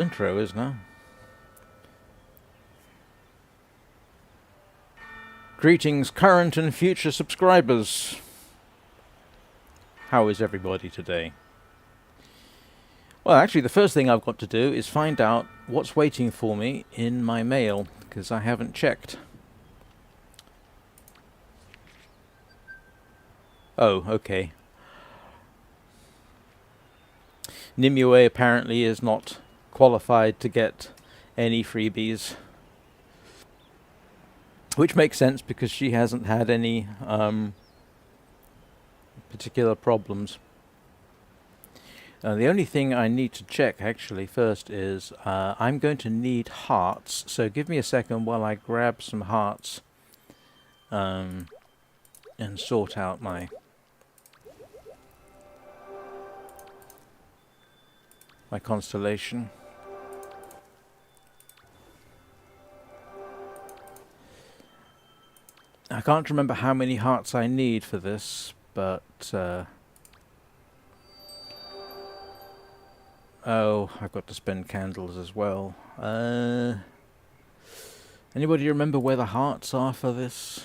Intro is now. Greetings, current and future subscribers. How is everybody today? Well, actually, the first thing I've got to do is find out what's waiting for me in my mail, because I haven't checked. Oh, okay. Nimue apparently is not qualified to get any freebies. Which makes sense because she hasn't had any particular problems. The only thing I need to check actually first is I'm going to need hearts. So give me a second while I grab some hearts and sort out my constellation. I can't remember how many hearts I need for this, but oh, I've got to spend candles as well. Anybody remember where the hearts are for this?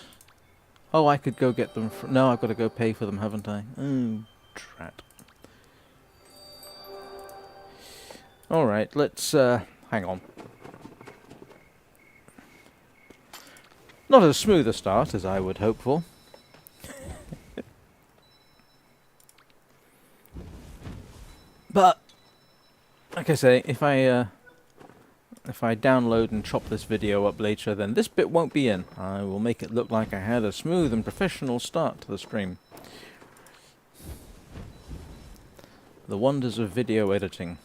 Oh, I could go get them. No, I've got to go pay for them, haven't I? Oh, drat. Alright, let's hang on. Not as smooth a start as I would hope for. But, like I say, if I download and chop this video up later, then this bit won't be in. I will make it look like I had a smooth and professional start to the stream. The wonders of video editing.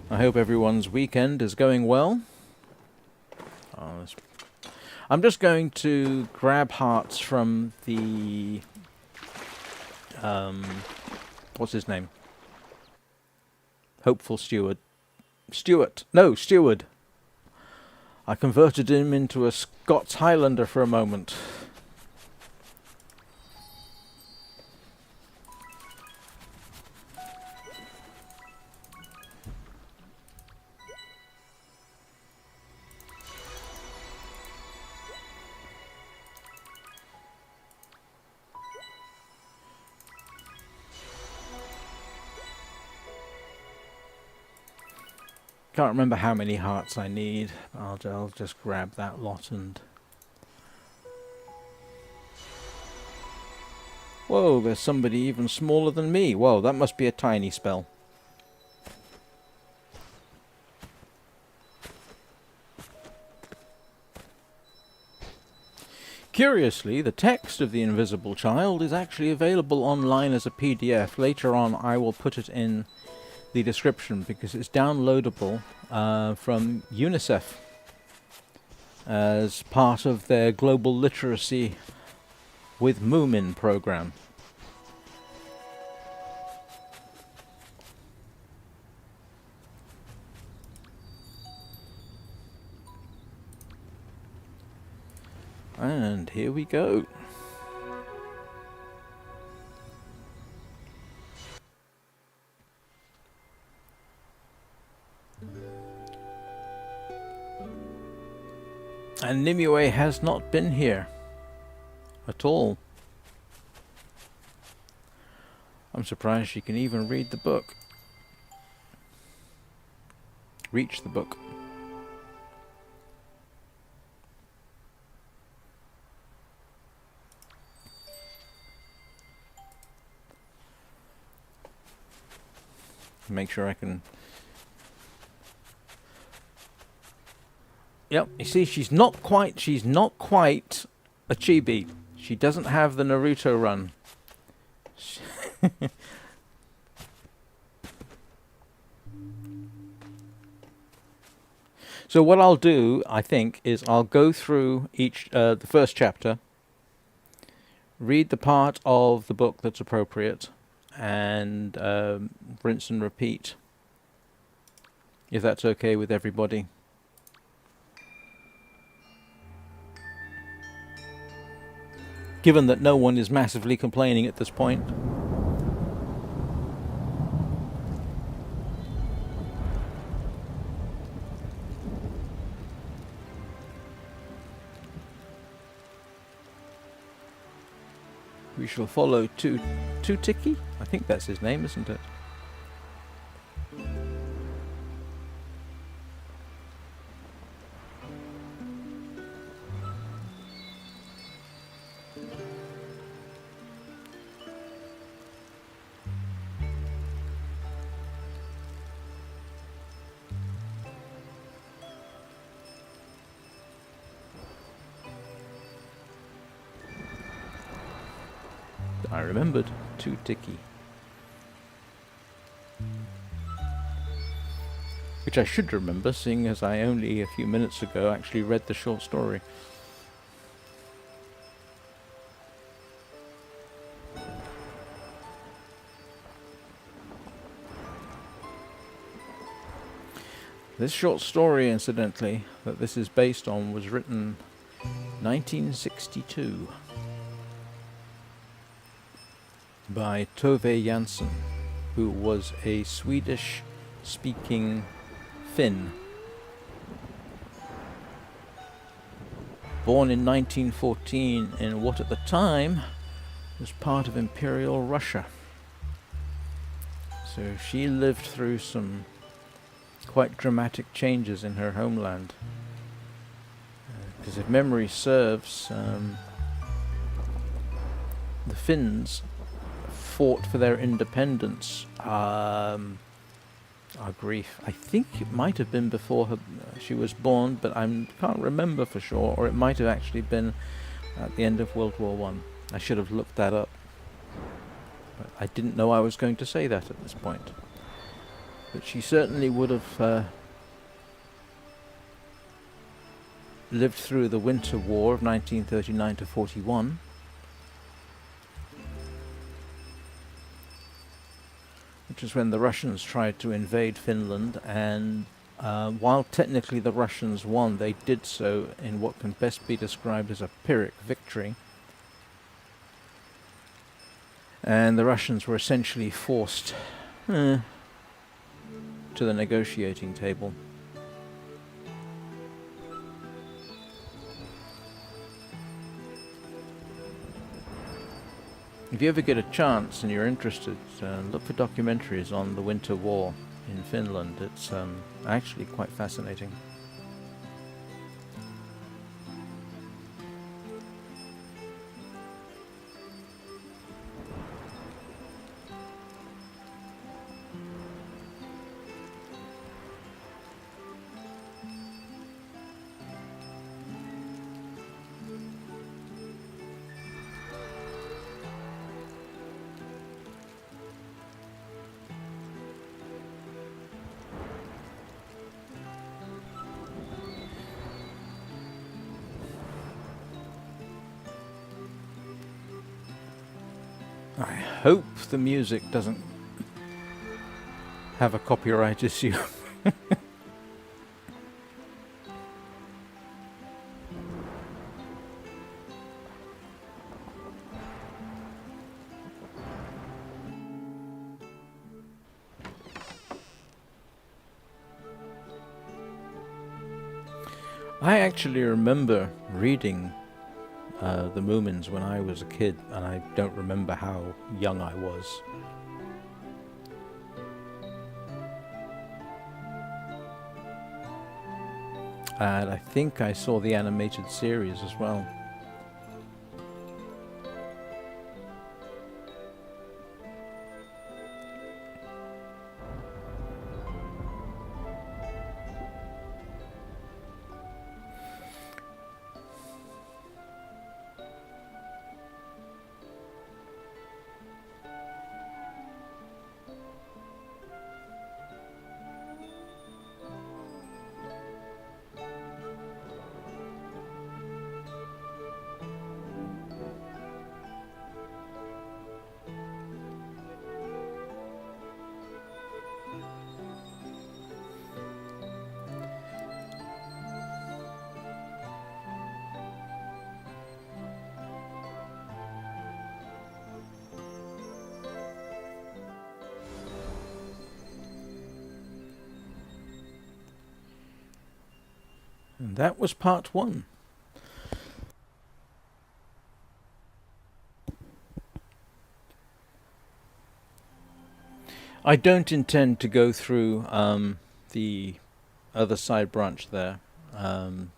I hope everyone's weekend is going well. I'm just going to grab hearts from the... what's his name? Hopeful Steward. Stewart! No, Steward! I converted him into a Scots Highlander for a moment. Can't remember how many hearts I need. I'll just grab that lot and... Whoa, there's somebody even smaller than me. Whoa, that must be a tiny spell. Curiously, the text of The Invisible Child is actually available online as a PDF. Later on, I will put it in the description because it's downloadable from UNICEF as part of their Global Literacy with Moomin program. And here we go. And Nimue has not been here at all. I'm surprised she can even read the book. Reach the book. Make sure I can... Yep, you see, she's not quite a chibi. She doesn't have the Naruto run. So what I'll do, I think, is I'll go through the first chapter, read the part of the book that's appropriate, and rinse and repeat, if that's okay with everybody. Given that no one is massively complaining at this point. We shall follow Tiki. I think that's his name, isn't it? I remembered Tiki. Which I should remember, seeing as I only a few minutes ago actually read the short story. This short story, incidentally, that this is based on was written 1962 by Tove Jansson, who was a Swedish-speaking Finn. Born in 1914 in what at the time was part of Imperial Russia. So she lived through some quite dramatic changes in her homeland. Because if memory serves, the Finns fought for their independence. Our grief. I think it might have been before she was born, but I can't remember for sure, or it might have actually been at the end of World War One. I should have looked that up. But I didn't know I was going to say that at this point. But she certainly would have lived through the Winter War of 1939 to 41. Which is when the Russians tried to invade Finland, and while technically the Russians won, they did so in what can best be described as a Pyrrhic victory. And the Russians were essentially forced to the negotiating table. If you ever get a chance and you're interested, look for documentaries on the Winter War in Finland. It's actually quite fascinating. I hope the music doesn't have a copyright issue. I actually remember reading the Moomins when I was a kid, and I don't remember how young I was. And I think I saw the animated series as well. And that was part one. I don't intend to go through the other side branch there. Um,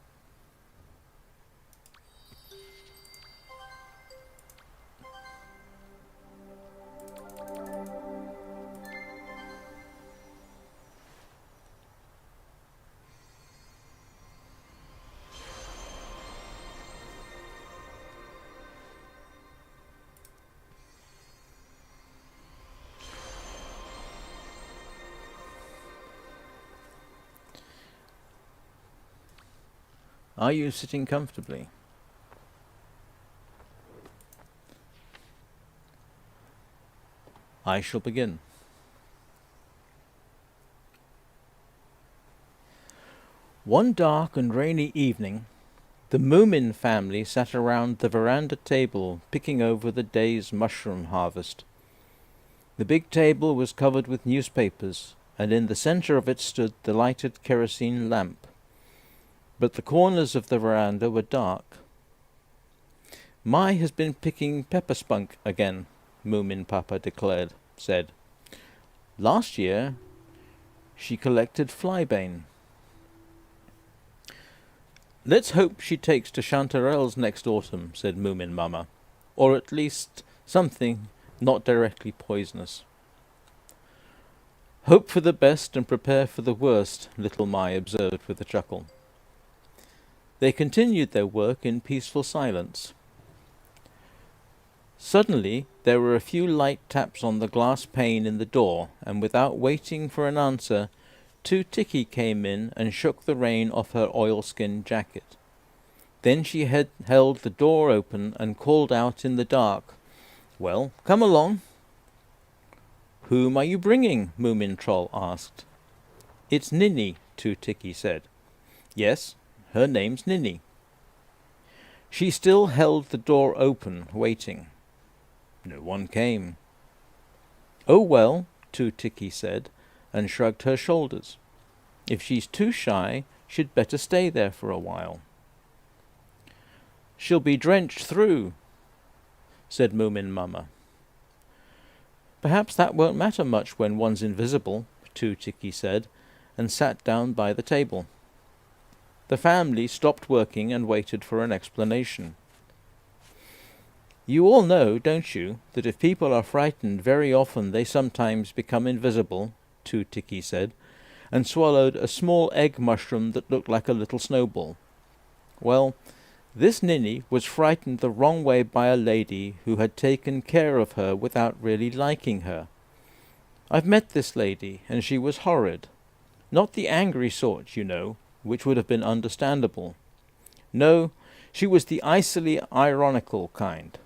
are you sitting comfortably? I shall begin. One dark and rainy evening, the Moomin family sat around the veranda table picking over the day's mushroom harvest. The big table was covered with newspapers, and in the centre of it stood the lighted kerosene lamp. But the corners of the veranda were dark. "Mai has been picking pepper spunk again," Moomin Papa said. "Last year she collected flybane." "Let's hope she takes to chanterelles next autumn," said Moomin Mama, "or at least something not directly poisonous." "Hope for the best and prepare for the worst," little Mai observed with a chuckle. They continued their work in peaceful silence. Suddenly there were a few light taps on the glass pane in the door, and without waiting for an answer, Tiki came in and shook the rain off her oilskin jacket. Then she held the door open and called out in the dark, "Well, come along." "Whom are you bringing?" Moomin Troll asked. "It's Ninny," Tiki said. "Yes, her name's Ninny." She still held the door open, waiting. No one came. "Oh well," Tiki said, and shrugged her shoulders. "If she's too shy, she'd better stay there for a while." "She'll be drenched through," said Moomin Mama. "Perhaps that won't matter much when one's invisible," Tiki said, and sat down by the table. The family stopped working and waited for an explanation. "You all know, don't you, that if people are frightened very often they sometimes become invisible," Tiki said, and swallowed a small egg mushroom that looked like a little snowball. "Well, this Ninny was frightened the wrong way by a lady who had taken care of her without really liking her. I've met this lady, and she was horrid. Not the angry sort, you know, which would have been understandable. No, she was the icily ironical kind."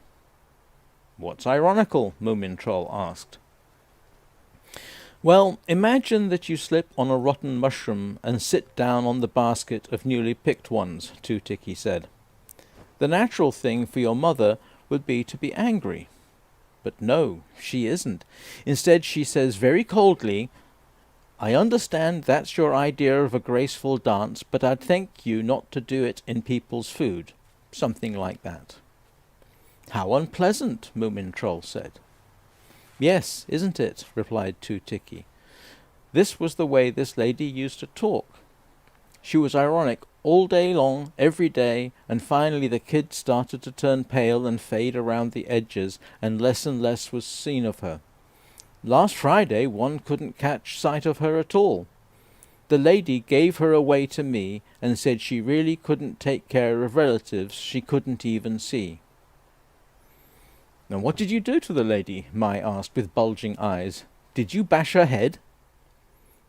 "What's ironical?" Moomin Troll asked. "Well, imagine that you slip on a rotten mushroom and sit down on the basket of newly picked ones," Tiki said. "The natural thing for your mother would be to be angry. But no, she isn't. Instead, she says very coldly, 'I understand that's your idea of a graceful dance, but I'd thank you not to do it in people's food.' Something like that." "How unpleasant," Moomin Troll said. "Yes, isn't it?" replied Tiki. "This was the way this lady used to talk. She was ironic all day long, every day, and finally the kids started to turn pale and fade around the edges, and less was seen of her. Last Friday one couldn't catch sight of her at all. The lady gave her away to me and said she really couldn't take care of relatives she couldn't even see." "And what did you do to the lady?" Mai asked with bulging eyes. "Did you bash her head?"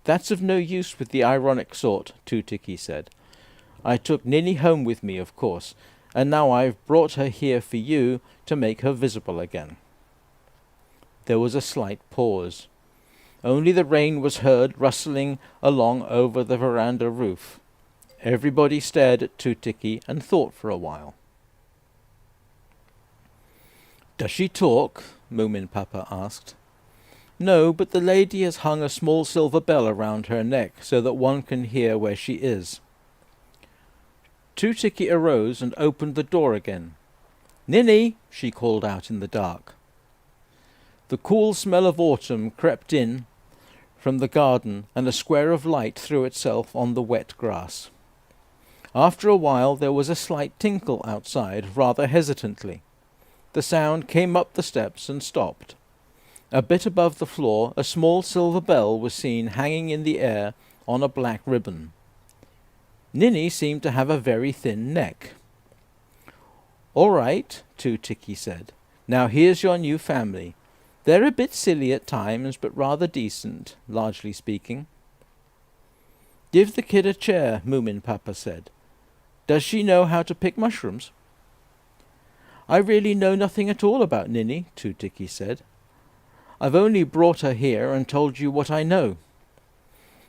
"That's of no use with the ironic sort," Tiki said. "I took Ninny home with me, of course, and now I've brought her here for you to make her visible again." There was a slight pause. Only the rain was heard rustling along over the veranda roof. Everybody stared at Tiki and thought for a while. "Does she talk?" Moomin Papa asked. "No, but the lady has hung a small silver bell around her neck so that one can hear where she is." Tiki arose and opened the door again. "Ninny!" she called out in the dark. The cool smell of autumn crept in, from the garden, and a square of light threw itself on the wet grass. After a while there was a slight tinkle outside, rather hesitantly. The sound came up the steps and stopped. A bit above the floor a small silver bell was seen hanging in the air on a black ribbon. Ninny seemed to have a very thin neck. "All right," Two-Ticky said. "Now here's your new family. They're a bit silly at times, but rather decent, largely speaking." "Give the kid a chair," Moomin Papa said. "Does she know how to pick mushrooms?" "I really know nothing at all about Ninny," Two-Ticky said. "I've only brought her here and told you what I know.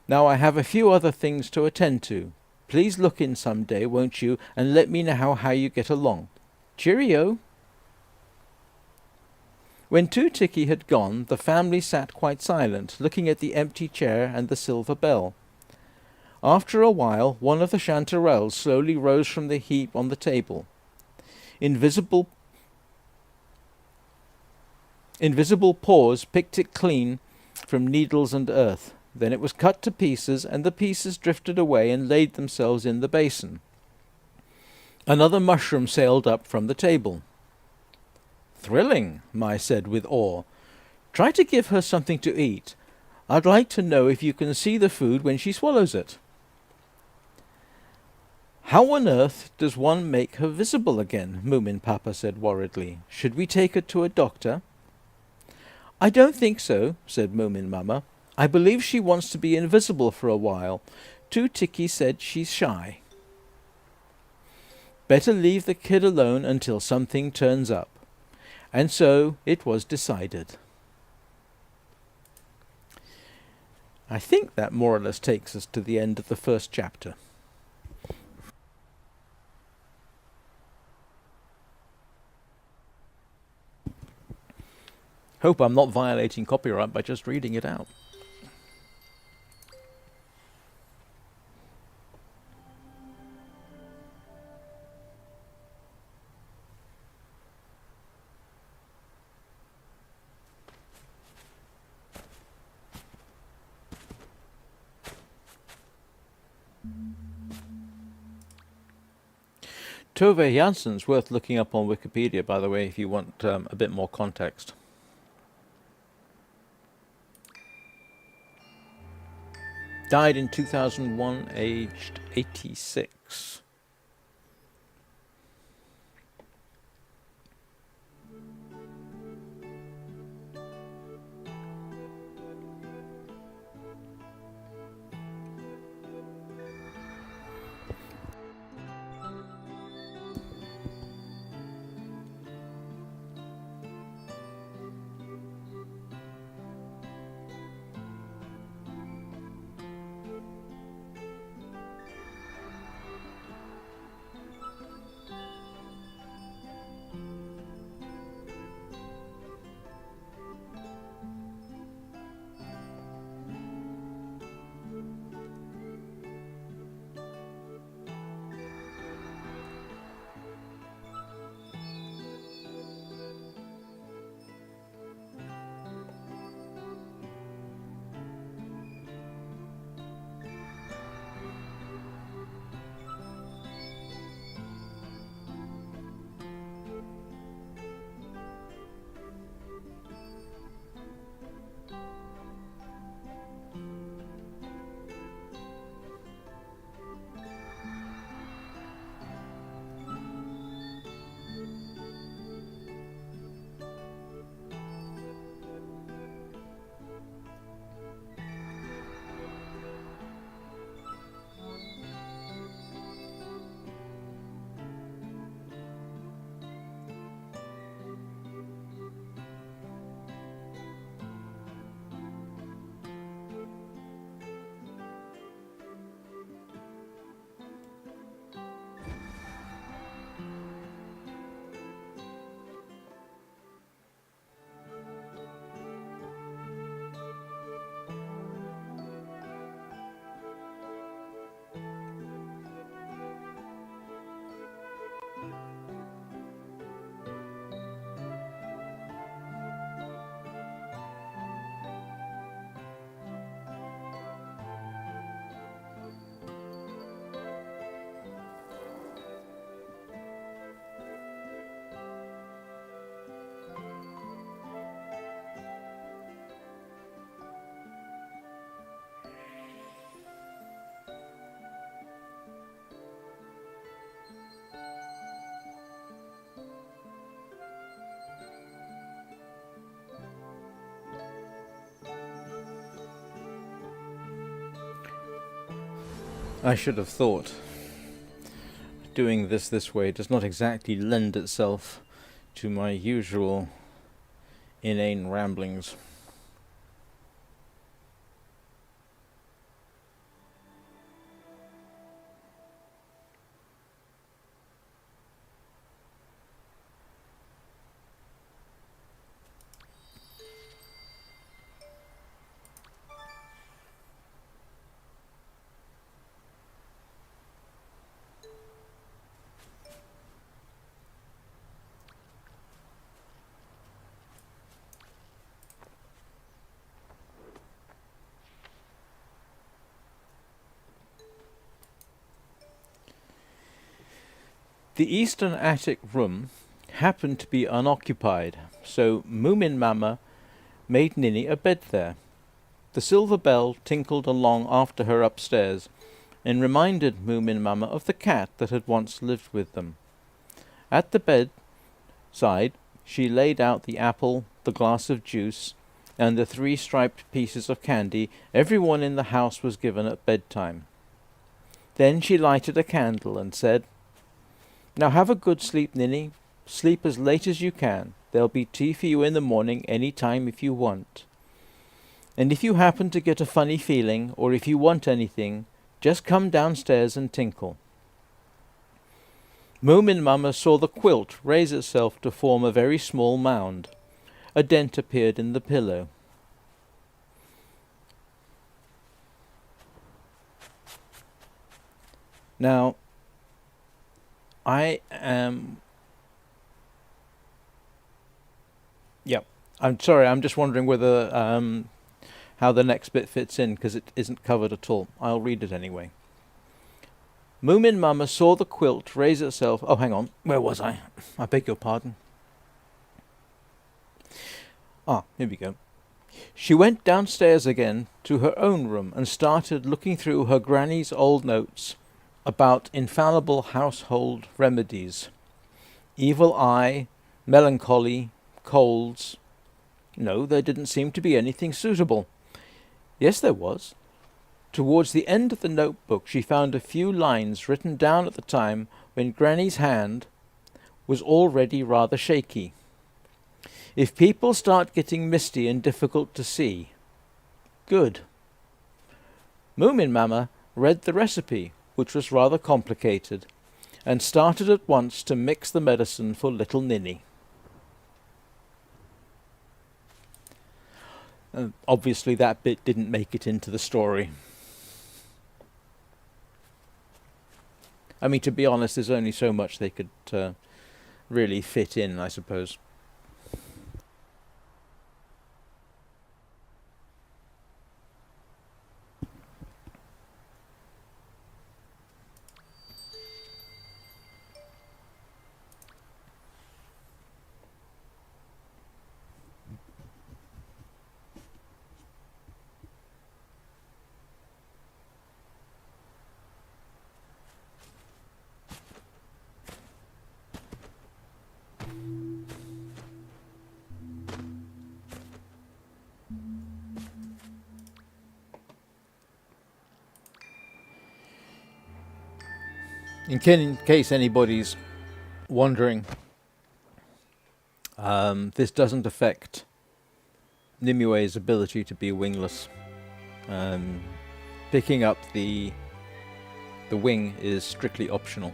Now I have a few other things to attend to. Please look in some day, won't you, and let me know how you get along. Cheerio." When Two-Ticky had gone, the family sat quite silent, looking at the empty chair and the silver bell. After a while, one of the chanterelles slowly rose from the heap on the table. Invisible paws picked it clean from needles and earth. Then it was cut to pieces, and the pieces drifted away and laid themselves in the basin. Another mushroom sailed up from the table. "Thrilling," Mai said with awe. "Try to give her something to eat. I'd like to know if you can see the food when she swallows it." "How on earth does one make her visible again?" Moomin Papa said worriedly. "Should we take her to a doctor?" "I don't think so," said Moomin Mama. "I believe she wants to be invisible for a while. Two-Ticky said she's shy." Better leave the kid alone until something turns up. And so it was decided. I think that more or less takes us to the end of the first chapter. Hope I'm not violating copyright by just reading it out. Tove Jansson's worth looking up on Wikipedia, by the way, if you want a bit more context. Died in 2001, aged 86. I should have thought. Doing this way does not exactly lend itself to my usual inane ramblings. The eastern attic room happened to be unoccupied, so Moomin Mama made Ninny a bed there. The silver bell tinkled along after her upstairs, and reminded Moomin Mama of the cat that had once lived with them. At the bedside she laid out the apple, the glass of juice, and the 3 striped pieces of candy everyone in the house was given at bedtime. Then she lighted a candle and said, "Now have a good sleep, Ninny. Sleep as late as you can. There'll be tea for you in the morning any time if you want. And if you happen to get a funny feeling, or if you want anything, just come downstairs and tinkle." Moomin Mama saw the quilt raise itself to form a very small mound. A dent appeared in the pillow. Now, I'm sorry, I'm just wondering whether how the next bit fits in, because it isn't covered at all. I'll read it anyway. Moomin Mama saw the quilt raise itself... Oh, hang on. Where was I? I beg your pardon. Here we go. She went downstairs again to her own room and started looking through her granny's old notes about infallible household remedies. Evil eye, melancholy, colds. No, there didn't seem to be anything suitable. Yes, there was. Towards the end of the notebook she found a few lines written down at the time when Granny's hand was already rather shaky. If people start getting misty and difficult to see. Good. Moomin Mama read the recipe, which was rather complicated, and started at once to mix the medicine for little Ninny. Obviously that bit didn't make it into the story. I mean, to be honest, there's only so much they could really fit in, I suppose. In case anybody's wondering, this doesn't affect Nimue's ability to be wingless. Picking up the wing is strictly optional.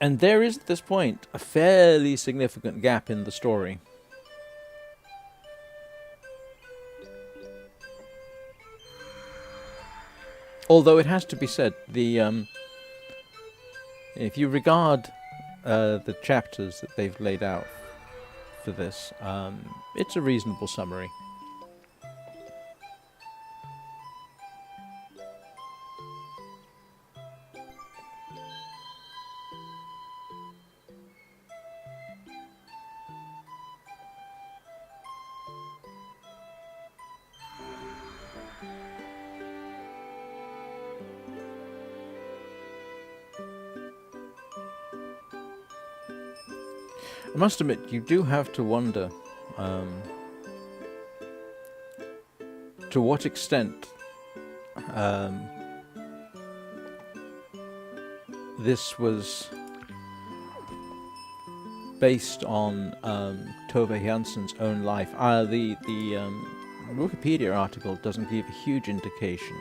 And there is, at this point, a fairly significant gap in the story. Although it has to be said, if you regard the chapters that they've laid out for this, it's a reasonable summary. I must admit, you do have to wonder to what extent this was based on Tove Jansson's own life. The Wikipedia article doesn't give a huge indication,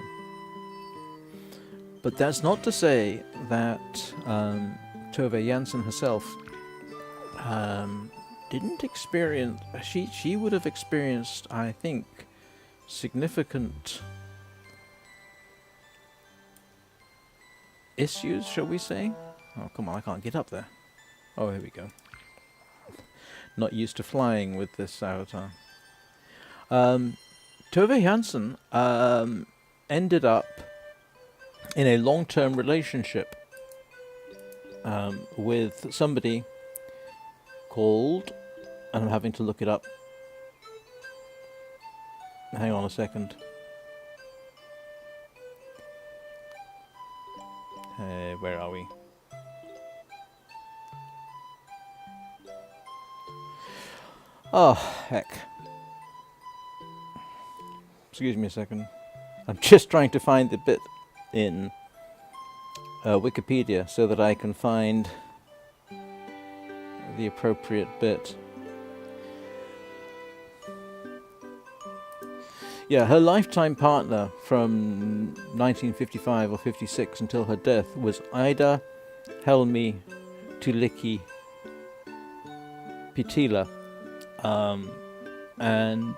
but that's not to say that Tove Jansson herself didn't experience. She would have experienced, I think, significant issues, shall we say? Oh, come on, I can't get up there. Oh, here we go. Not used to flying with this avatar. Tove Jansson ended up in a long-term relationship with somebody called, and I'm having to look it up. Hang on a second. Where are we? Oh, heck. Excuse me a second. I'm just trying to find the bit in Wikipedia so that I can find the appropriate bit. Yeah, her lifetime partner from 1955 or 56 until her death was Ida Helmi Tuliki Pitila. And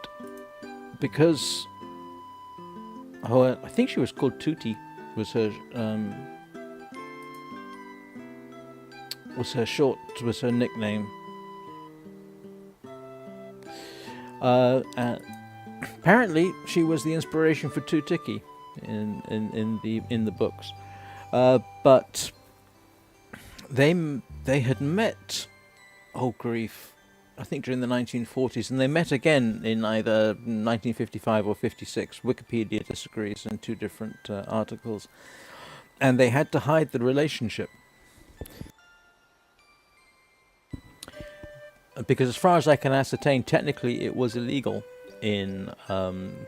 because I think she was called Tuti, was her nickname. Apparently, she was the inspiration for Tutiki in the books, but they had met. Oh grief! I think during the 1940s, and they met again in either 1955 or 56. Wikipedia disagrees in two different articles, and they had to hide the relationship because, as far as I can ascertain, technically it was illegal in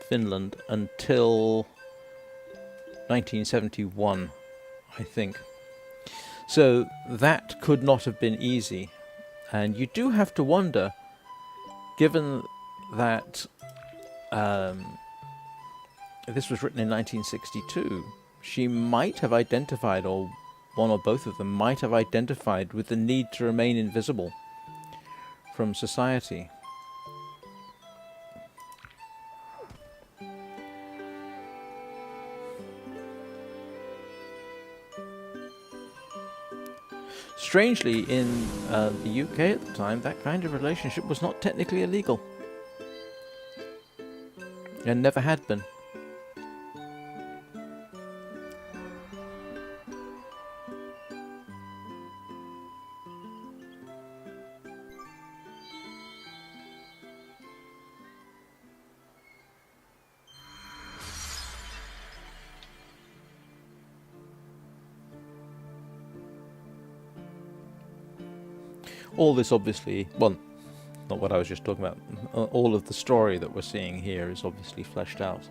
Finland until 1971, I think. So that could not have been easy. And you do have to wonder, given that this was written in 1962, she might have identified, or one or both of them might have identified with the need to remain invisible from society. Strangely, in the UK at the time, that kind of relationship was not technically illegal. And never had been. All this obviously, well, not what I was just talking about, all of the story that we're seeing here is obviously fleshed out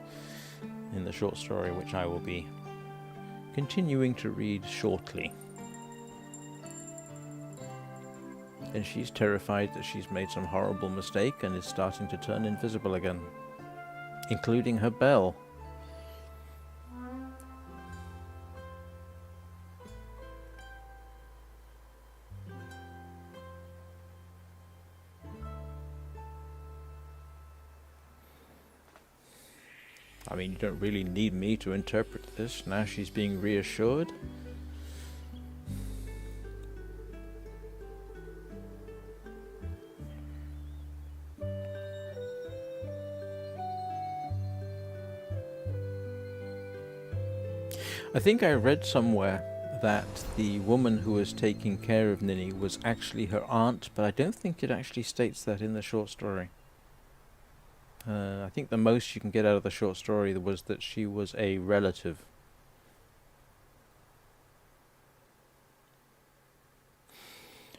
in the short story, which I will be continuing to read shortly. And she's terrified that she's made some horrible mistake and is starting to turn invisible again, including her bell. I mean, you don't really need me to interpret this. Now she's being reassured. I think I read somewhere that the woman who was taking care of Ninny was actually her aunt, but I don't think it actually states that in the short story. I think the most you can get out of the short story was that she was a relative.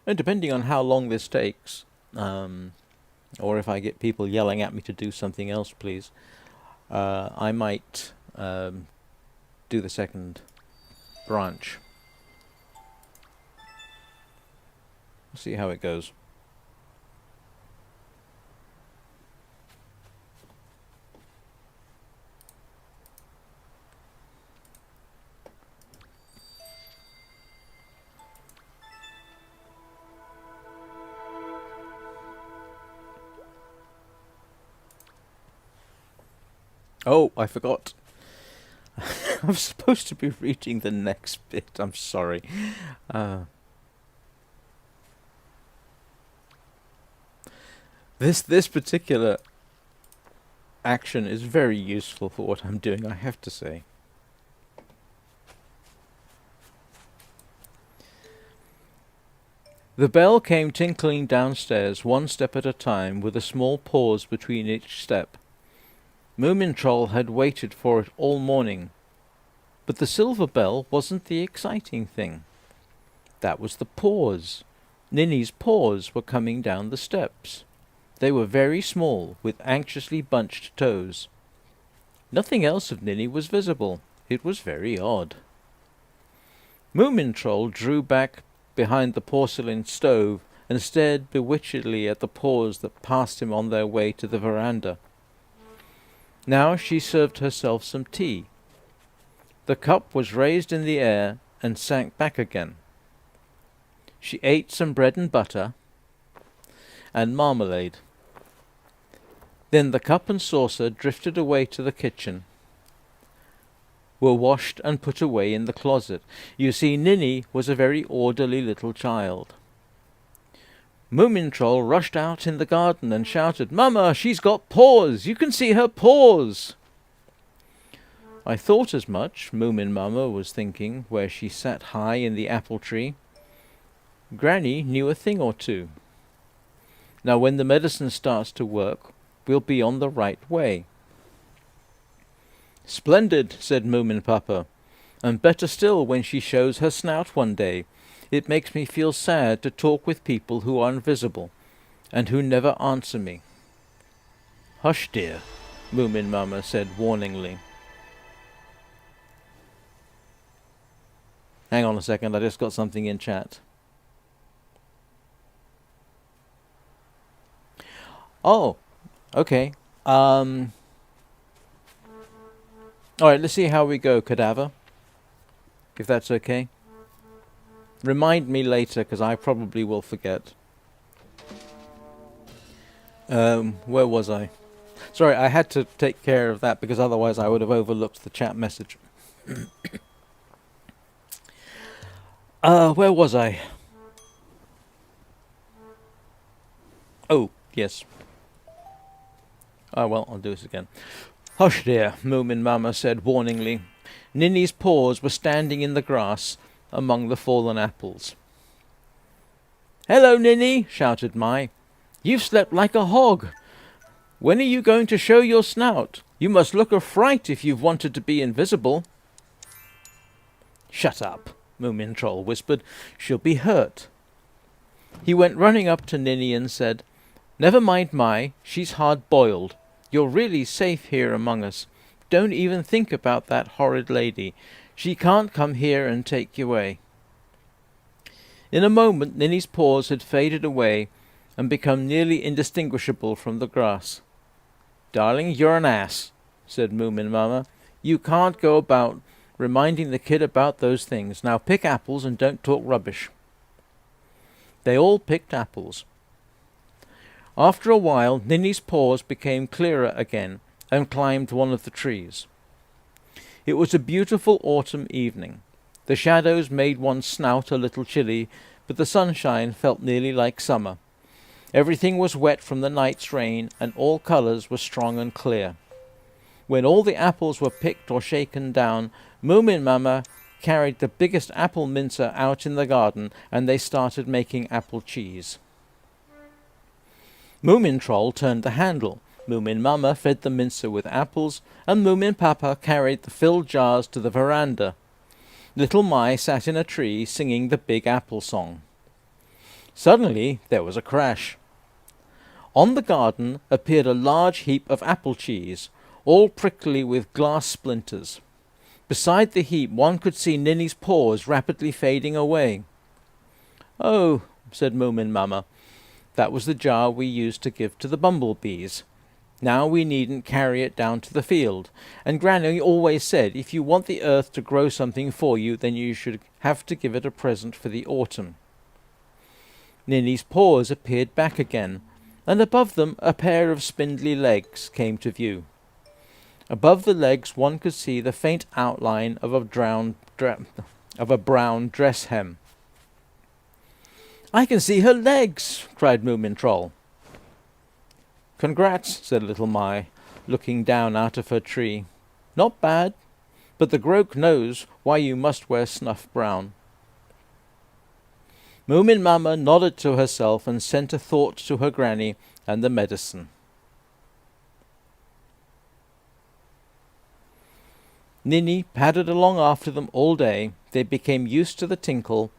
And depending on how long this takes, or if I get people yelling at me to do something else, please, I might do the second branch. See how it goes. Oh, I forgot. I'm supposed to be reading the next bit. I'm sorry. This particular action is very useful for what I'm doing, I have to say. The bell came tinkling downstairs, one step at a time, with a small pause between each step. Moomin Troll had waited for it all morning, but the silver bell wasn't the exciting thing. That was the paws. Ninny's paws were coming down the steps. They were very small, with anxiously bunched toes. Nothing else of Ninny was visible. It was very odd. Moomin Troll drew back behind the porcelain stove and stared bewitchedly at the paws that passed him on their way to the veranda. Now she served herself some tea. The cup was raised in the air and sank back again. She ate some bread and butter and marmalade. Then the cup and saucer drifted away to the kitchen, were washed and put away in the closet. You see, Ninny was a very orderly little child. Moomin Troll rushed out in the garden and shouted, "Mama, she's got paws! You can see her paws!" I thought as much, Moomin Mama was thinking, where she sat high in the apple tree. Granny knew a thing or two. Now when the medicine starts to work, we'll be on the right way. "Splendid," said Moomin Papa, "and better still when she shows her snout one day. It makes me feel sad to talk with people who are invisible, and who never answer me." "Hush, dear," Moomin Mama said warningly. Hang on a second, I just got something in chat. Oh, okay. Alright, let's see how we go, Cadaver. If that's okay. Remind me later, because I probably will forget. Where was I? Sorry, I had to take care of that, because otherwise I would have overlooked the chat message. Where was I? Oh, yes. Oh, well, I'll do this again. "Hush, dear," Moomin Mama said warningly. Ninny's paws were standing in the grass among the fallen apples. "Hello, Ninny," shouted Mai. "You've slept like a hog. When are you going to show your snout? You must look a fright if you've wanted to be invisible." "Shut up," Moomin Troll whispered. "She'll be hurt." He went running up to Ninny and said, "Never mind Mai, she's hard-boiled. You're really safe here among us. Don't even think about that horrid lady. She can't come here and take you away." In a moment Ninny's paws had faded away and become nearly indistinguishable from the grass. "Darling, you're an ass," said Moomin Mama. "You can't go about reminding the kid about those things. Now pick apples and don't talk rubbish." They all picked apples. After a while, Ninny's paws became clearer again and climbed one of the trees. It was a beautiful autumn evening. The shadows made one's snout a little chilly, but the sunshine felt nearly like summer. Everything was wet from the night's rain, and all colours were strong and clear. When all the apples were picked or shaken down, Moomin Mama carried the biggest apple mincer out in the garden, and they started making apple cheese. Moomin Troll turned the handle. Moomin Mama fed the mincer with apples, and Moomin Papa carried the filled jars to the veranda. Little Mai sat in a tree singing the Big Apple song. Suddenly there was a crash. On the garden appeared a large heap of apple cheese, all prickly with glass splinters. Beside the heap one could see Ninny's paws rapidly fading away. "Oh," said Moomin Mamma, "that was the jar we used to give to the bumblebees. Now we needn't carry it down to the field. And Granny always said if you want the earth to grow something for you, then you should have to give it a present for the autumn." Ninny's paws appeared back again, and above them a pair of spindly legs came to view. Above the legs one could see the faint outline of a brown dress hem. "I can see her legs!" cried Moomin Troll. "Congrats," said Little Mai, looking down out of her tree. "Not bad, but the Groke knows why you must wear snuff brown." Moomin Mamma nodded to herself and sent a thought to her granny and the medicine. Ninny padded along after them all day. They became used to the tinkle,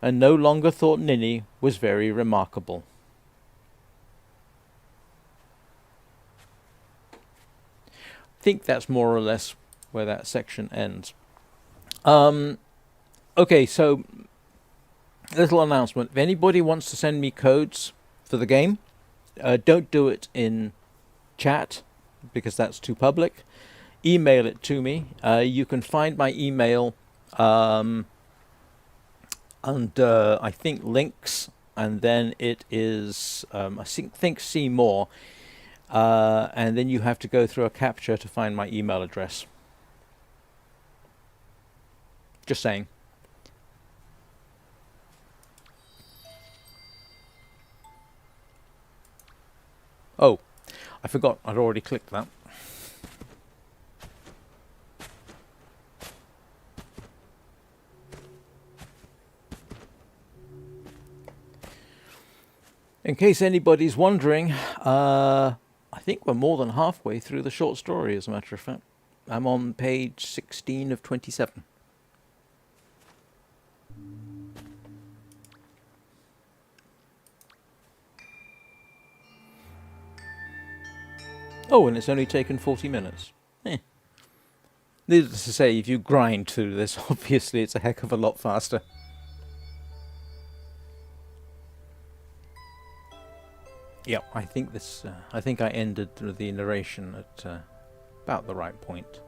and no longer thought Ninny was very remarkable. I think that's more or less where that section ends. Okay, so little announcement. If anybody wants to send me codes for the game, don't do it in chat because that's too public. Email it to me. You can find my email under, I think, links, and then it is, I think see more, and then you have to go through a captcha to find my email address. Just saying. Oh, I forgot. I'd already clicked that. In case anybody's wondering, I think we're more than halfway through the short story, as a matter of fact. I'm on page 16 of 27. Oh, and it's only taken 40 minutes. Needless to say, if you grind through this, obviously it's a heck of a lot faster. Yep, I think this. I think I ended the narration at about the right point.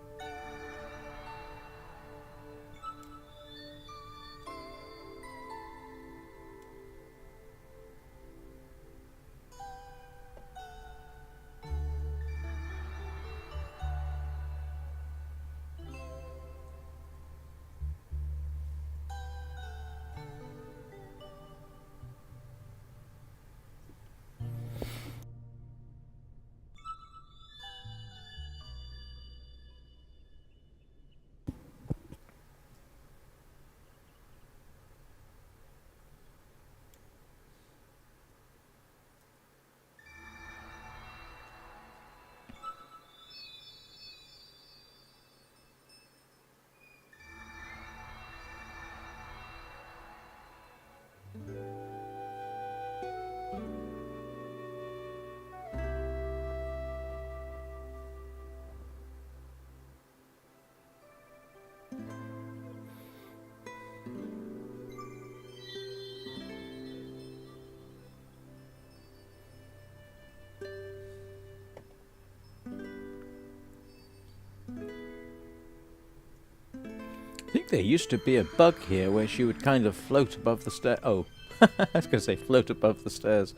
I think there used to be a bug here where she would kind of float above the stair. Oh, I was going to say float above the stairs.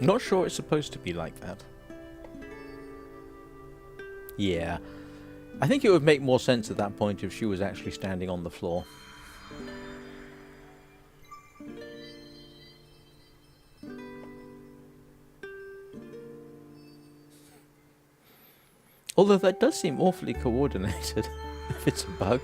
Not sure it's supposed to be like that. Yeah. I think it would make more sense at that point if she was actually standing on the floor. Although that does seem awfully coordinated, if it's a bug.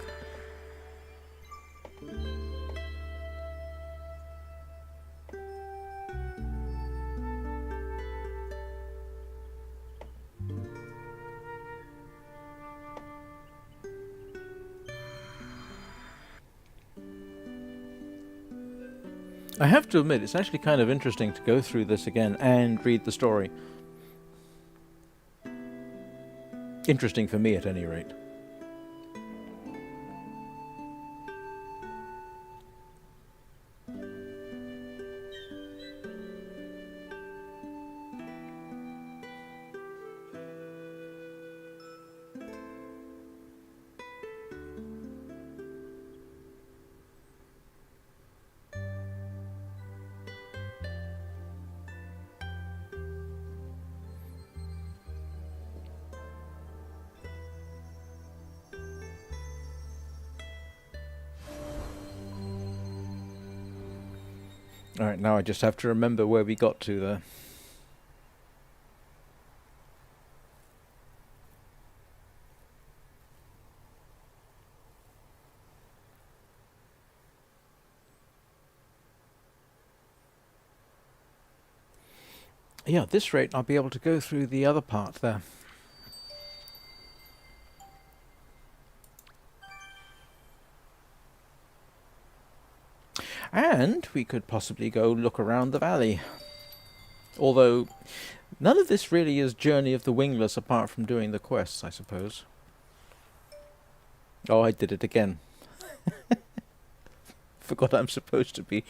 I have to admit, it's actually kind of interesting to go through this again and read the story. Interesting for me, at any rate. Alright, now I just have to remember where we got to there. Yeah, at this rate I'll be able to go through the other part there. And we could possibly go look around the valley. Although, none of this really is Journey of the Wingless apart from doing the quests, I suppose. Oh, I did it again. Forgot I'm supposed to be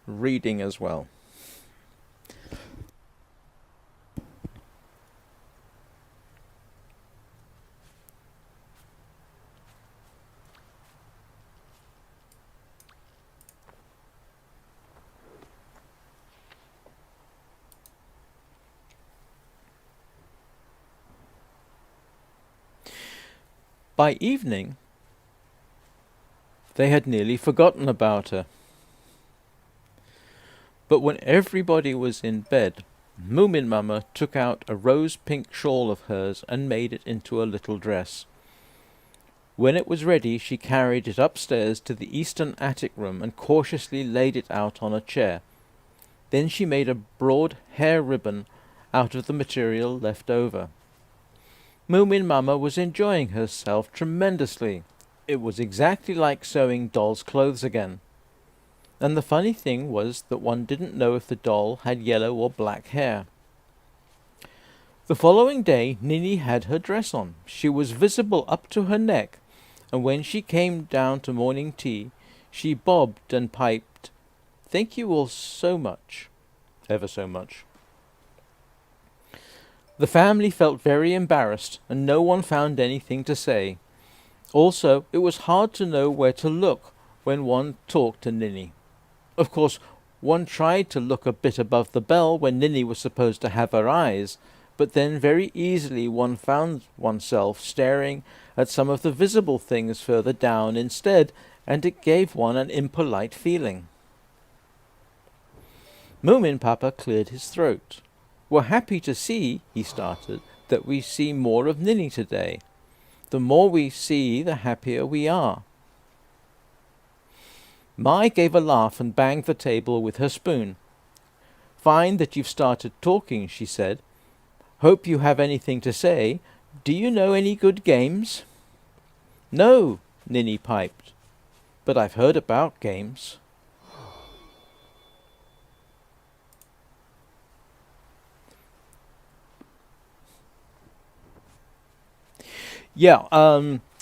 reading as well. By evening, they had nearly forgotten about her. But when everybody was in bed, Moomin Mama took out a rose-pink shawl of hers and made it into a little dress. When it was ready, she carried it upstairs to the eastern attic room and cautiously laid it out on a chair. Then she made a broad hair ribbon out of the material left over. Moomin Mama was enjoying herself tremendously. It was exactly like sewing doll's clothes again. And the funny thing was that one didn't know if the doll had yellow or black hair. The following day, Ninny had her dress on. She was visible up to her neck, and when she came down to morning tea, she bobbed and piped, "Thank you all so much, ever so much." The family felt very embarrassed, and no one found anything to say. Also, it was hard to know where to look when one talked to Ninny. Of course, one tried to look a bit above the bell when Ninny was supposed to have her eyes, but then very easily one found oneself staring at some of the visible things further down instead, and it gave one an impolite feeling. Moomin Papa cleared his throat. "We're happy to see," he started, "that we see more of Ninny today. The more we see, the happier we are." Mai gave a laugh and banged the table with her spoon. "Fine that you've started talking," she said. "Hope you have anything to say. Do you know any good games?" "No," Ninny piped, "but I've heard about games." Yeah,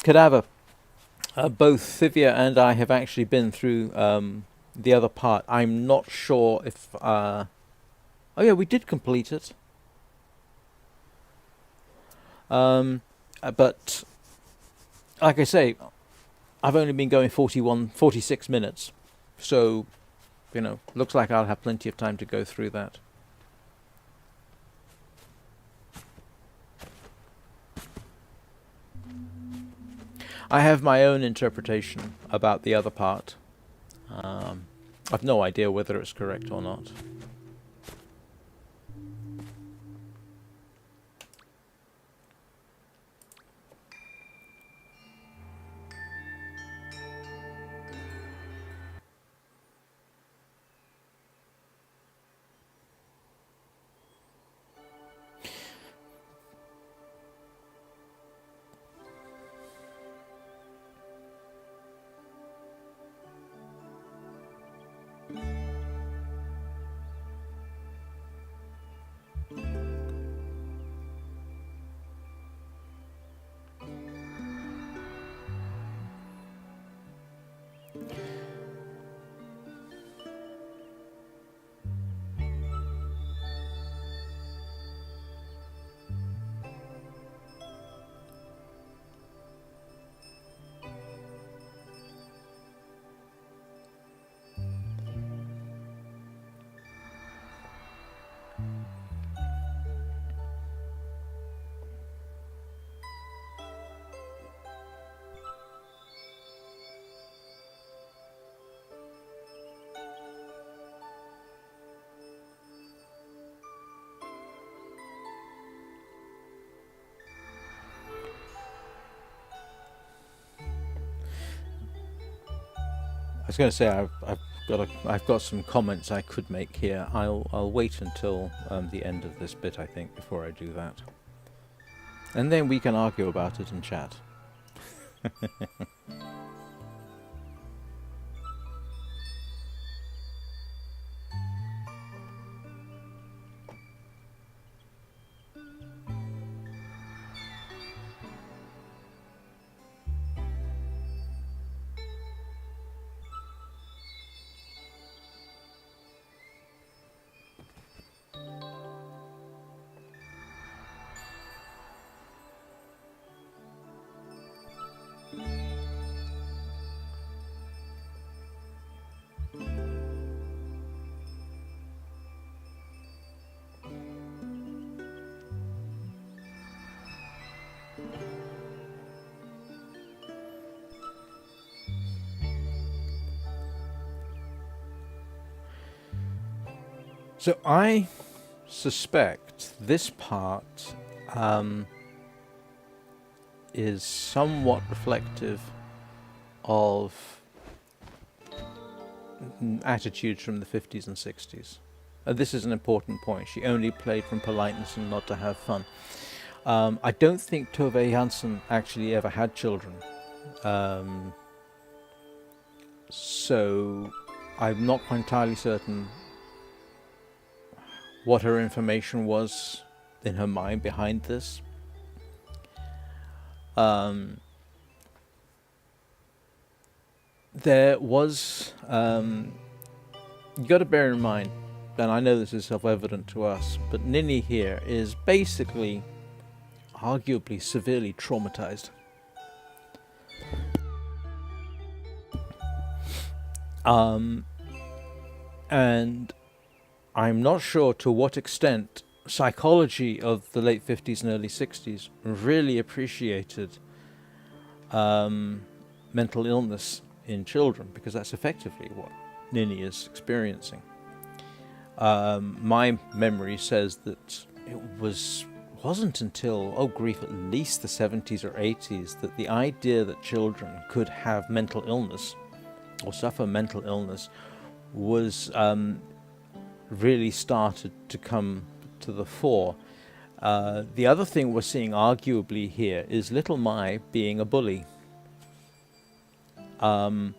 Cadaver. Both Thivia and I have actually been through the other part. I'm not sure if... oh yeah, we did complete it. But, like I say, I've only been going 46 minutes. So, looks like I'll have plenty of time to go through that. I have my own interpretation about the other part. I've no idea whether it's correct or not. I was going to say I've got some comments I could make here. I'll wait until the end of this bit, I think, before I do that, and then we can argue about it and chat. So I suspect this part is somewhat reflective of attitudes from the 50s and 60s. This is an important point. She only played from politeness and not to have fun. I don't think Tove Jansson actually ever had children. So I'm not entirely certain what her information was in her mind behind this. There was, you got to bear in mind, and I know this is self-evident to us, but Ninny here is basically, arguably, severely traumatized. And I'm not sure to what extent psychology of the late 50s and early 60s really appreciated mental illness in children, because that's effectively what Ninny is experiencing. My memory says that it wasn't until, oh grief, at least the 70s or 80s that the idea that children could have mental illness or suffer mental illness was really started to come to the fore. The other thing we're seeing arguably here is little Mai being a bully. And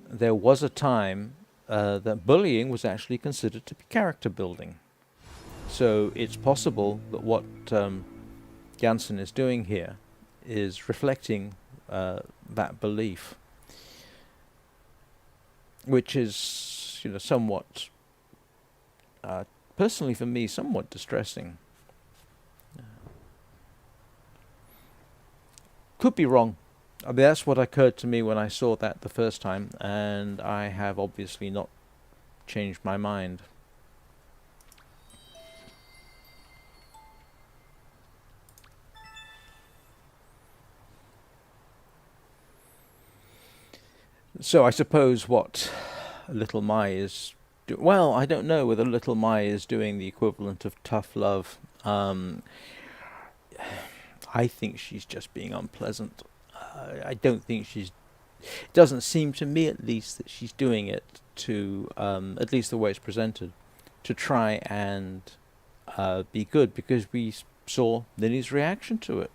there was a time that bullying was actually considered to be character building. So it's possible that what Jansson is doing here is reflecting that belief, which is, somewhat, personally for me, somewhat distressing. Could be wrong. I mean, that's what occurred to me when I saw that the first time, and I have obviously not changed my mind. So I suppose what little Mai is well, I don't know whether little Mai is doing the equivalent of tough love. I think she's just being unpleasant. I don't think it doesn't seem to me at least that she's doing it to, at least the way it's presented, to try and be good, because we saw Ninny's reaction to it,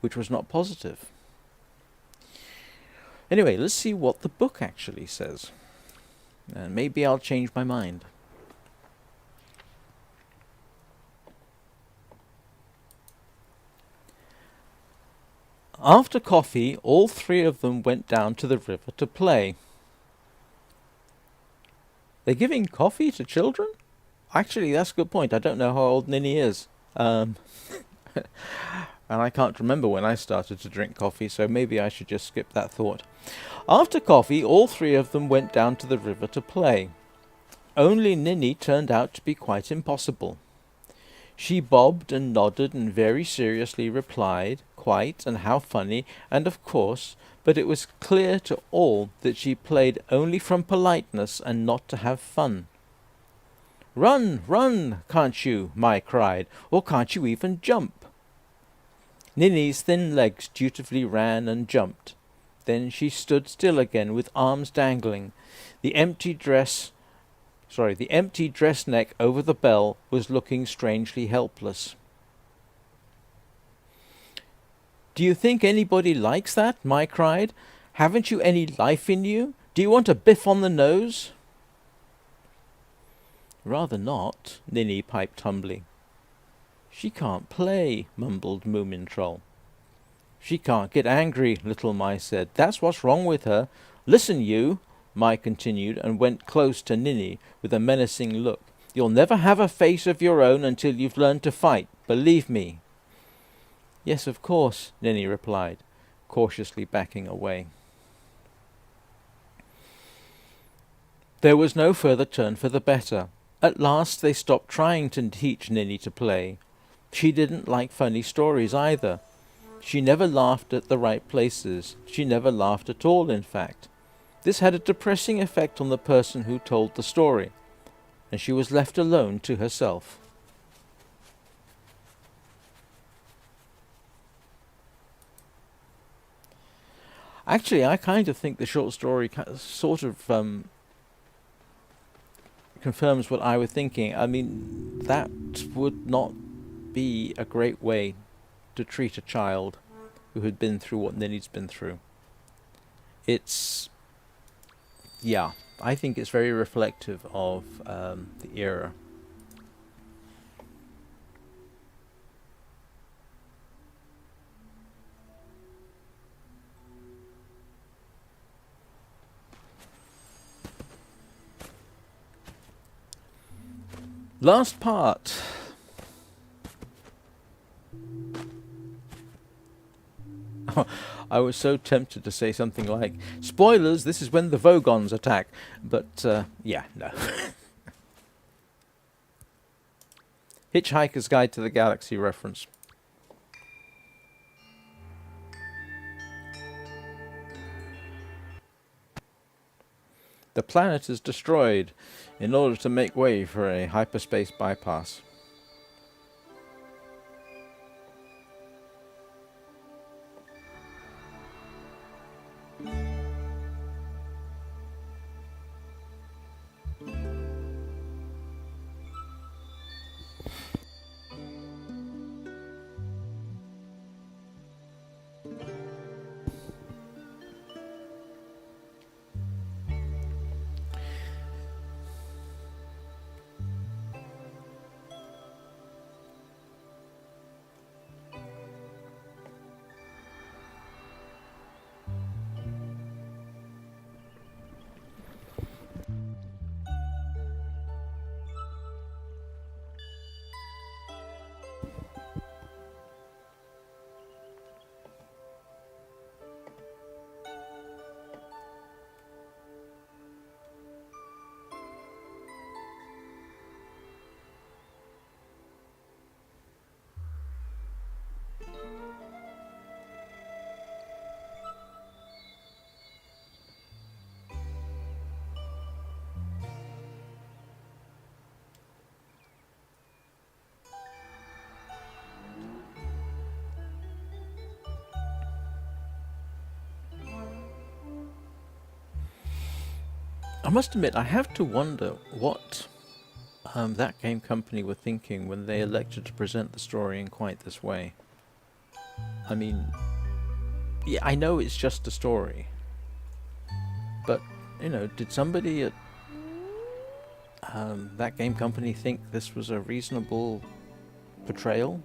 which was not positive. Anyway, let's see what the book actually says. And maybe I'll change my mind. After coffee, all three of them went down to the river to play. They're giving coffee to children? Actually, that's a good point. I don't know how old Ninny is. And I can't remember when I started to drink coffee, so maybe I should just skip that thought. After coffee, all three of them went down to the river to play. Only Ninny turned out to be quite impossible. She bobbed and nodded and very seriously replied, quite, and how funny, and of course, but it was clear to all that she played only from politeness and not to have fun. "Run, run, can't you?" Mai cried, "or can't you even jump?" Ninny's thin legs dutifully ran and jumped. Then she stood still again with arms dangling. The empty dress neck over the bell was looking strangely helpless. "Do you think anybody likes that?" Mai cried. "Haven't you any life in you? Do you want a biff on the nose?" "Rather not," Ninny piped humbly. "She can't play," mumbled Moomin Troll. "She can't get angry," Little Mai said. "That's what's wrong with her. Listen, you," Mai continued, and went close to Ninny with a menacing look. "You'll never have a face of your own until you've learned to fight. Believe me." "Yes, of course," Ninny replied, cautiously backing away. There was no further turn for the better. At last they stopped trying to teach Ninny to play. She didn't like funny stories either. She never laughed at the right places. She never laughed at all, in fact. This had a depressing effect on the person who told the story, and she was left alone to herself. Actually, I kind of think the short story sort of confirms what I was thinking. I mean, that would not be a great way to treat a child who had been through what Ninny's been through. I think it's very reflective of the era. Last part. I was so tempted to say something like, "Spoilers, this is when the Vogons attack." But, no. Hitchhiker's Guide to the Galaxy reference. The planet is destroyed in order to make way for a hyperspace bypass. I must admit, I have to wonder what that game company were thinking when they elected to present the story in quite this way. I mean, yeah, I know it's just a story, but, did somebody at that game company think this was a reasonable portrayal?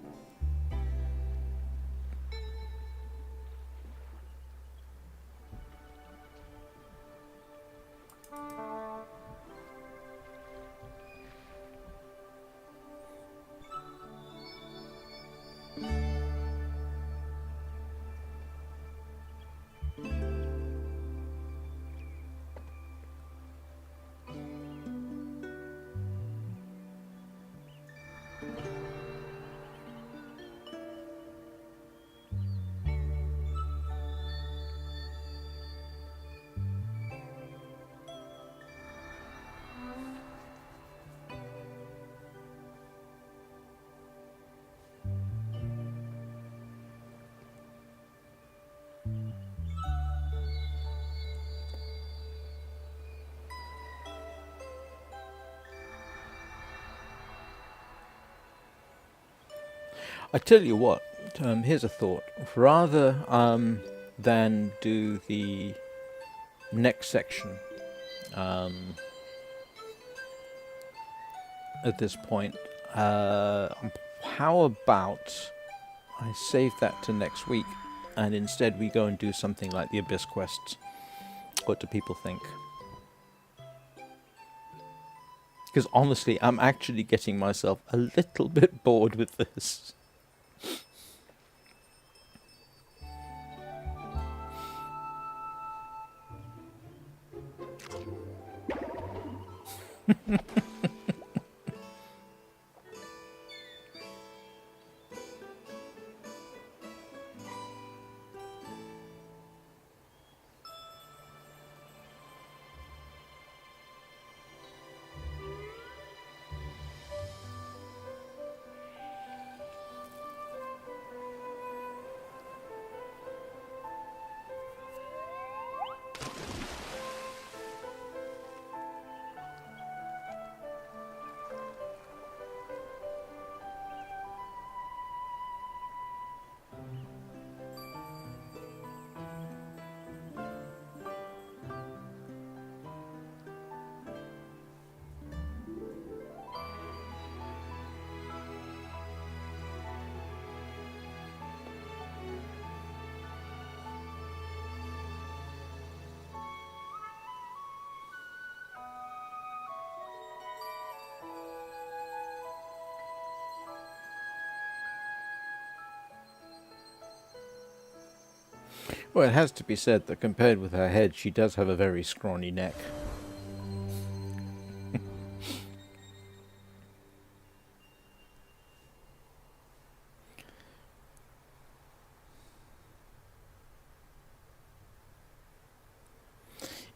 I tell you what, here's a thought. Rather than do the next section at this point, how about I save that to next week, and instead we go and do something like the Abyss quests? What do people think? Because honestly, I'm actually getting myself a little bit bored with this. Well, it has to be said that compared with her head, she does have a very scrawny neck.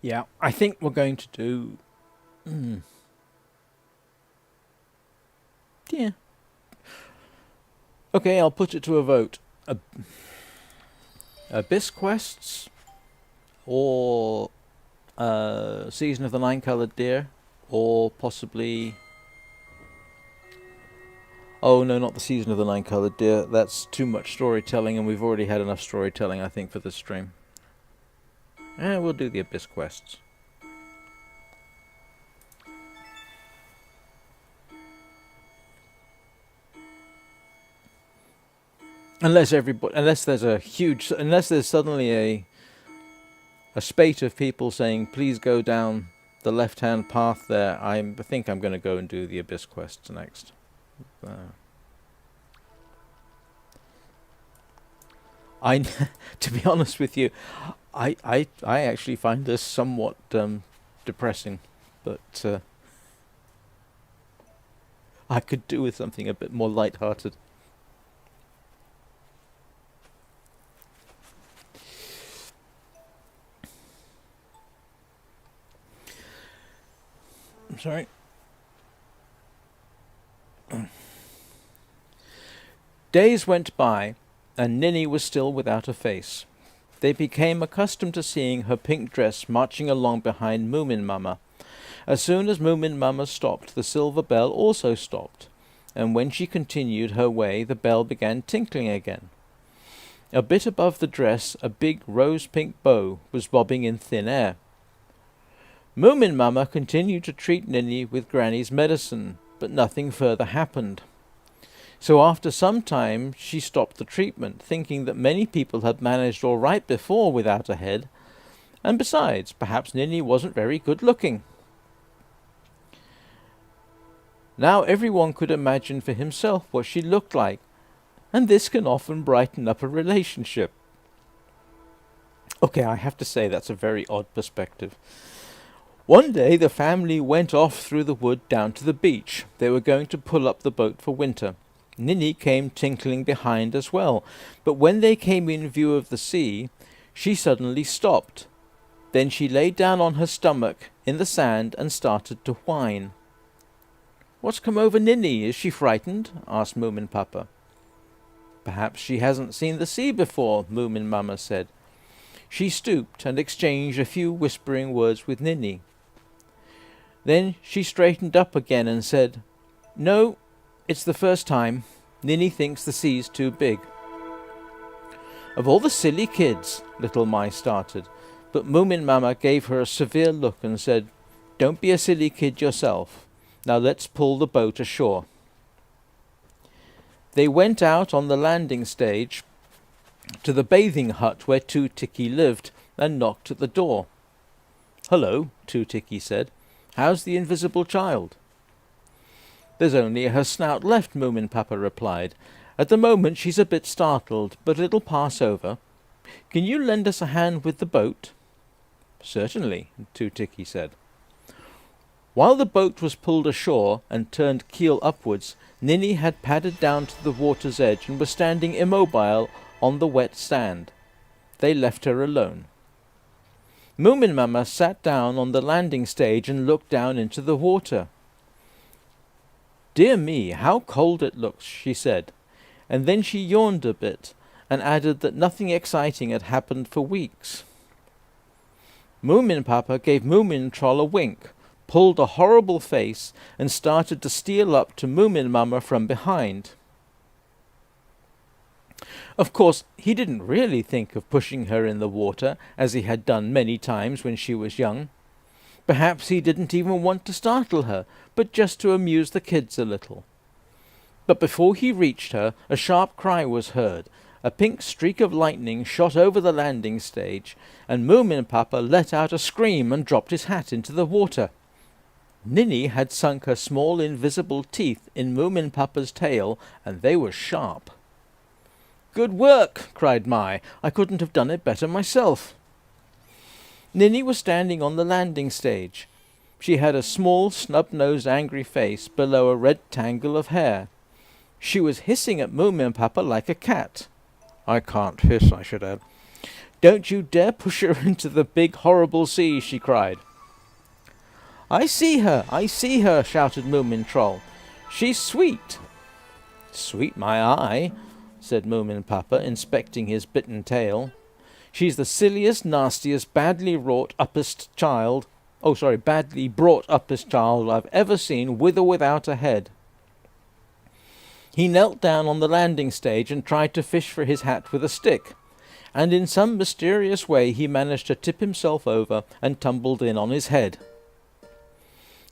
Yeah, I think we're going to do... Yeah. Okay, I'll put it to a vote. Abyss quests or Season of the Nine-Coloured Deer, or possibly... Oh no, not the Season of the Nine-Coloured Deer. That's too much storytelling, and we've already had enough storytelling, I think, for this stream. We'll do the Abyss quests. Unless there's suddenly a spate of people saying, please go down the left-hand path there, I think I'm going to go and do the Abyss quests next. To be honest with you, I actually find this somewhat depressing, but I could do with something a bit more light-hearted. I'm sorry. Days went by, and Ninny was still without a face. They became accustomed to seeing her pink dress marching along behind Moomin Mama. As soon as Moomin Mama stopped, the silver bell also stopped, and when she continued her way, the bell began tinkling again. A bit above the dress, a big rose-pink bow was bobbing in thin air. Moomin Mama continued to treat Ninny with Granny's medicine, but nothing further happened. So after some time she stopped the treatment, thinking that many people had managed all right before without a head, and besides, perhaps Ninny wasn't very good looking. Now everyone could imagine for himself what she looked like, and this can often brighten up a relationship. Okay, I have to say that's a very odd perspective. One day the family went off through the wood down to the beach. They were going to pull up the boat for winter. Ninny came tinkling behind as well, but when they came in view of the sea, she suddenly stopped. Then she lay down on her stomach in the sand and started to whine. "What's come over Ninny? Is she frightened?" asked Moomin Papa. "Perhaps she hasn't seen the sea before," Moomin Mama said. She stooped and exchanged a few whispering words with Ninny. Then she straightened up again and said, "No, it's the first time." Ninny thinks the sea's too big. Of all the silly kids, little Mai started, but Moomin Mama gave her a severe look and said, "Don't be a silly kid yourself. Now let's pull the boat ashore." They went out on the landing stage to the bathing hut where Two Tiki lived and knocked at the door. "Hello," Two Tiki said. "How's the invisible child?" "There's only her snout left," Moomin Papa replied. "At the moment she's a bit startled, but it'll pass over. Can you lend us a hand with the boat?" "Certainly," Two Tiki said. While the boat was pulled ashore and turned keel upwards, Ninny had padded down to the water's edge and was standing immobile on the wet sand. They left her alone. Moomin Mama sat down on the landing stage and looked down into the water. "Dear me, how cold it looks," she said, and then she yawned a bit and added that nothing exciting had happened for weeks. Moomin Papa gave Moomin Troll a wink, pulled a horrible face, and started to steal up to Moomin Mama from behind. Of course, he didn't really think of pushing her in the water, as he had done many times when she was young. Perhaps he didn't even want to startle her, but just to amuse the kids a little. But before he reached her, a sharp cry was heard. A pink streak of lightning shot over the landing stage, and Moomin Papa let out a scream and dropped his hat into the water. Ninny had sunk her small invisible teeth in Moomin Papa's tail, and they were sharp. "Good work!" cried Mai. "I couldn't have done it better myself." Ninny was standing on the landing stage. She had a small, snub-nosed, angry face below a red tangle of hair. She was hissing at Moomin Papa like a cat. I can't hiss, I should add. "Don't you dare push her into the big, horrible sea," she cried. I see her," shouted Moomin Troll. "She's sweet." "Sweet my eye," said Moomin Papa, inspecting his bitten tail. "She's the silliest, nastiest, badly brought uppest child I've ever seen, with or without a head." He knelt down on the landing stage and tried to fish for his hat with a stick, and in some mysterious way he managed to tip himself over and tumbled in on his head.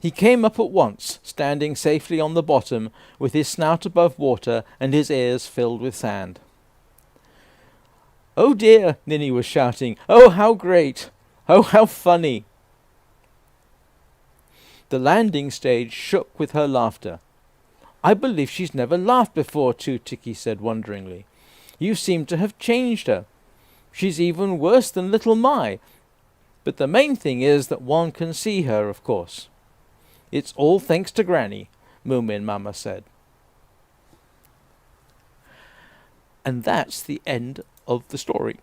He came up at once, standing safely on the bottom, with his snout above water and his ears filled with sand. "Oh dear," Ninny was shouting. "Oh, how great! Oh, how funny!" The landing stage shook with her laughter. "I believe she's never laughed before," Two Tiki said wonderingly. "You seem to have changed her. She's even worse than little Mai. But the main thing is that one can see her, of course." "It's all thanks to Granny," Moomin Mama said. And that's the end of the story.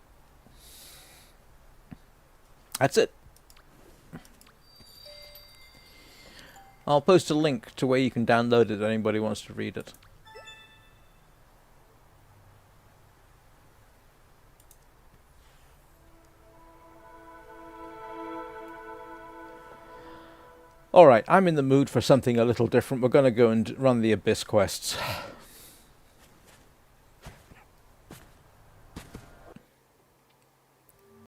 That's it. I'll post a link to where you can download it if anybody wants to read it. Alright, I'm in the mood for something a little different. We're going to go and run the Abyss quests.